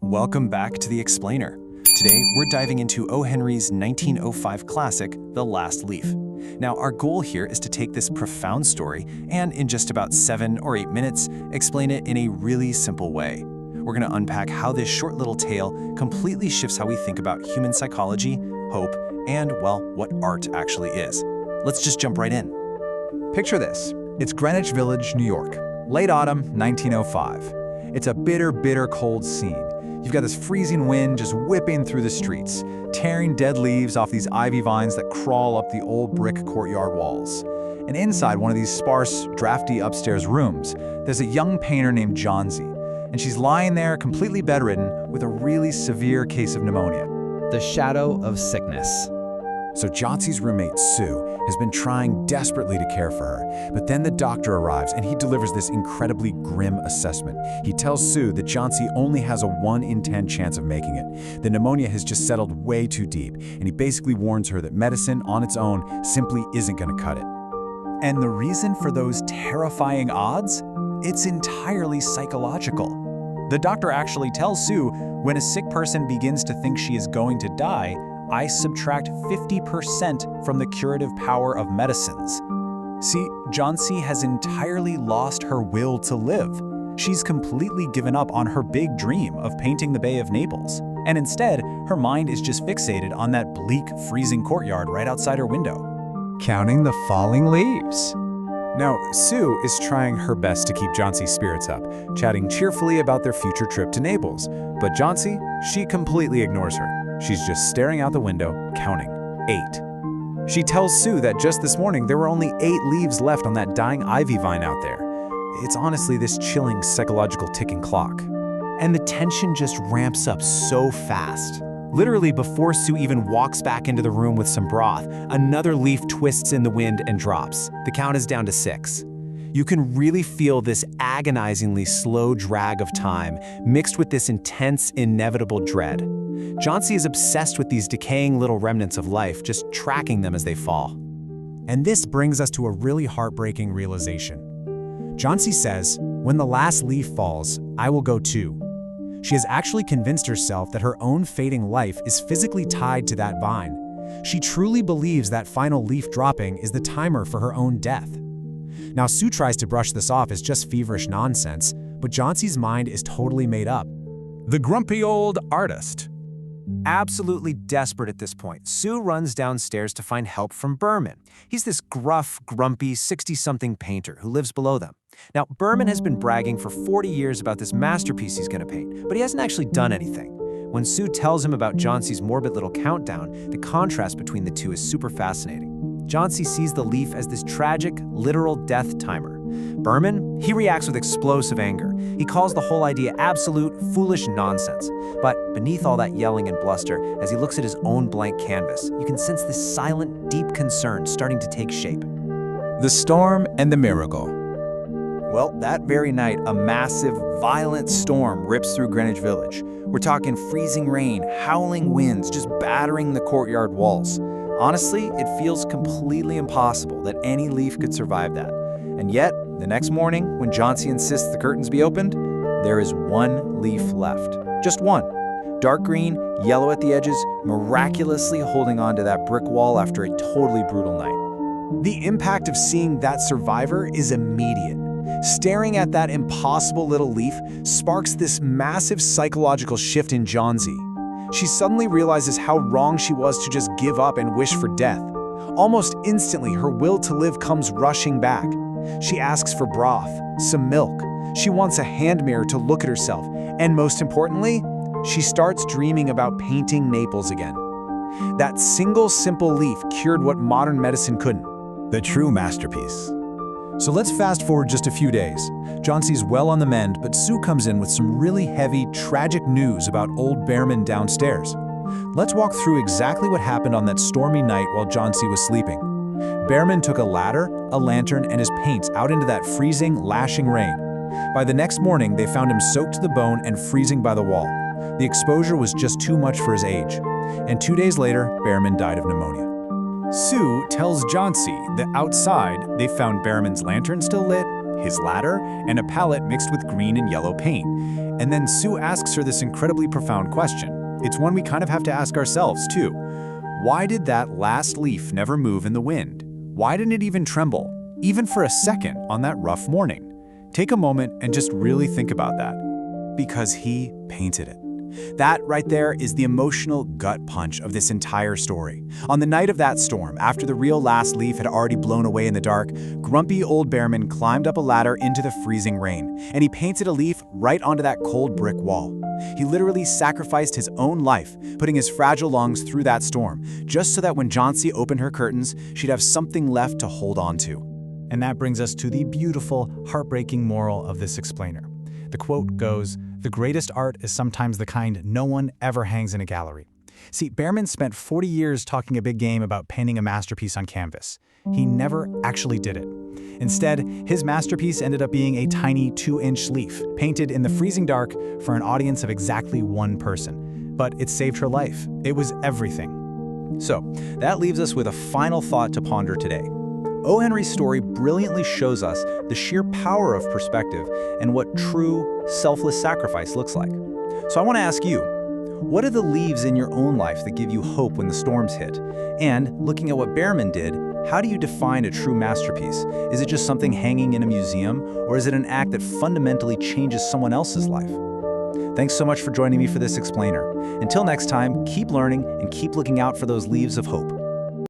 Welcome back to The Explainer. Today, we're diving into O. Henry's 1905 classic, The Last Leaf. Now, our goal here is to take this profound story and, in just about 7 or 8 minutes, explain it in a really simple way. We're going to unpack how this short little tale completely shifts how we think about human psychology, hope, and, well, what art actually is. Let's just jump right in. Picture this. It's Greenwich Village, New York. Late autumn, 1905. It's a bitter, bitter cold scene. You've got this freezing wind just whipping through the streets, tearing dead leaves off these ivy vines that crawl up the old brick courtyard walls. And inside one of these sparse, drafty upstairs rooms, there's a young painter named Johnsy, and she's lying there completely bedridden with a really severe case of pneumonia. The shadow of sickness. So Johnsy's roommate, Sue, has been trying desperately to care for her, but then the doctor arrives and he delivers this incredibly grim assessment. He tells Sue that Johnsy only has a 1 in 10 chance of making it. The pneumonia has just settled way too deep, and he basically warns her that medicine on its own simply isn't going to cut it. And the reason for those terrifying odds? It's entirely psychological. The doctor actually tells Sue, when a sick person begins to think she is going to die, I subtract 50% from the curative power of medicines. See, Johnsy has entirely lost her will to live. She's completely given up on her big dream of painting the Bay of Naples. And instead, her mind is just fixated on that bleak, freezing courtyard right outside her window. Counting the falling leaves. Now, Sue is trying her best to keep Johnsy's spirits up, chatting cheerfully about their future trip to Naples. But Johnsy, she completely ignores her. She's just staring out the window, counting 8. She tells Sue that just this morning there were only 8 leaves left on that dying ivy vine out there. It's honestly this chilling psychological ticking clock. And the tension just ramps up so fast. Literally before Sue even walks back into the room with some broth, another leaf twists in the wind and drops. The count is down to 6. You can really feel this agonizingly slow drag of time mixed with this intense, inevitable dread. Johnsy is obsessed with these decaying little remnants of life, just tracking them as they fall. And this brings us to a really heartbreaking realization. Johnsy says, when the last leaf falls, I will go too. She has actually convinced herself that her own fading life is physically tied to that vine. She truly believes that final leaf dropping is the timer for her own death. Now, Sue tries to brush this off as just feverish nonsense, but Johnsy's mind is totally made up. The grumpy old artist. Absolutely desperate at this point, Sue runs downstairs to find help from Berman. He's this gruff, grumpy, 60-something painter who lives below them. Now, Berman has been bragging for 40 years about this masterpiece he's going to paint, but he hasn't actually done anything. When Sue tells him about Johnsy's morbid little countdown, the contrast between the two is super fascinating. Johnsy sees the leaf as this tragic, literal death timer. Berman, he reacts with explosive anger. He calls the whole idea absolute, foolish nonsense. But beneath all that yelling and bluster, as he looks at his own blank canvas, you can sense this silent, deep concern starting to take shape. The storm and the miracle. Well, that very night, a massive, violent storm rips through Greenwich Village. We're talking freezing rain, howling winds, just battering the courtyard walls. Honestly, it feels completely impossible that any leaf could survive that. And yet, the next morning, when Johnsy insists the curtains be opened, there is 1 leaf left. Just 1. Dark green, yellow at the edges, miraculously holding on to that brick wall after a totally brutal night. The impact of seeing that survivor is immediate. Staring at that impossible little leaf sparks this massive psychological shift in Johnsy. She suddenly realizes how wrong she was to just give up and wish for death. Almost instantly, her will to live comes rushing back. She asks for broth, some milk. She wants a hand mirror to look at herself. And most importantly, she starts dreaming about painting Naples again. That single simple leaf cured what modern medicine couldn't. The true masterpiece. So let's fast forward just a few days. Johnsy's well on the mend, but Sue comes in with some really heavy, tragic news about old Behrman downstairs. Let's walk through exactly what happened on that stormy night while Johnsy was sleeping. Behrman took a ladder, a lantern, and his paints out into that freezing, lashing rain. By the next morning, they found him soaked to the bone and freezing by the wall. The exposure was just too much for his age. And 2 days later, Behrman died of pneumonia. Sue tells Johnsy that outside they found Behrman's lantern still lit, his ladder, and a palette mixed with green and yellow paint. And then Sue asks her this incredibly profound question. It's one we kind of have to ask ourselves, too. Why did that last leaf never move in the wind? Why didn't it even tremble, even for a second, on that rough morning? Take a moment and just really think about that. Because he painted it. That right there is the emotional gut punch of this entire story. On the night of that storm, after the real last leaf had already blown away in the dark, grumpy old Bearman climbed up a ladder into the freezing rain, and he painted a leaf right onto that cold brick wall. He literally sacrificed his own life, putting his fragile lungs through that storm, just so that when Jauncey opened her curtains, she'd have something left to hold on to. And that brings us to the beautiful, heartbreaking moral of this explainer. The quote goes, "The greatest art is sometimes the kind no one ever hangs in a gallery." See, Bearman spent 40 years talking a big game about painting a masterpiece on canvas. He never actually did it. Instead, his masterpiece ended up being a tiny 2-inch leaf, painted in the freezing dark for an audience of exactly one person. But it saved her life. It was everything. So, that leaves us with a final thought to ponder today. O. Henry's story brilliantly shows us the sheer power of perspective and what true, selfless sacrifice looks like. So I want to ask you, what are the leaves in your own life that give you hope when the storms hit? And looking at what Bearman did, how do you define a true masterpiece? Is it just something hanging in a museum, or is it an act that fundamentally changes someone else's life? Thanks so much for joining me for this explainer. Until next time, keep learning and keep looking out for those leaves of hope.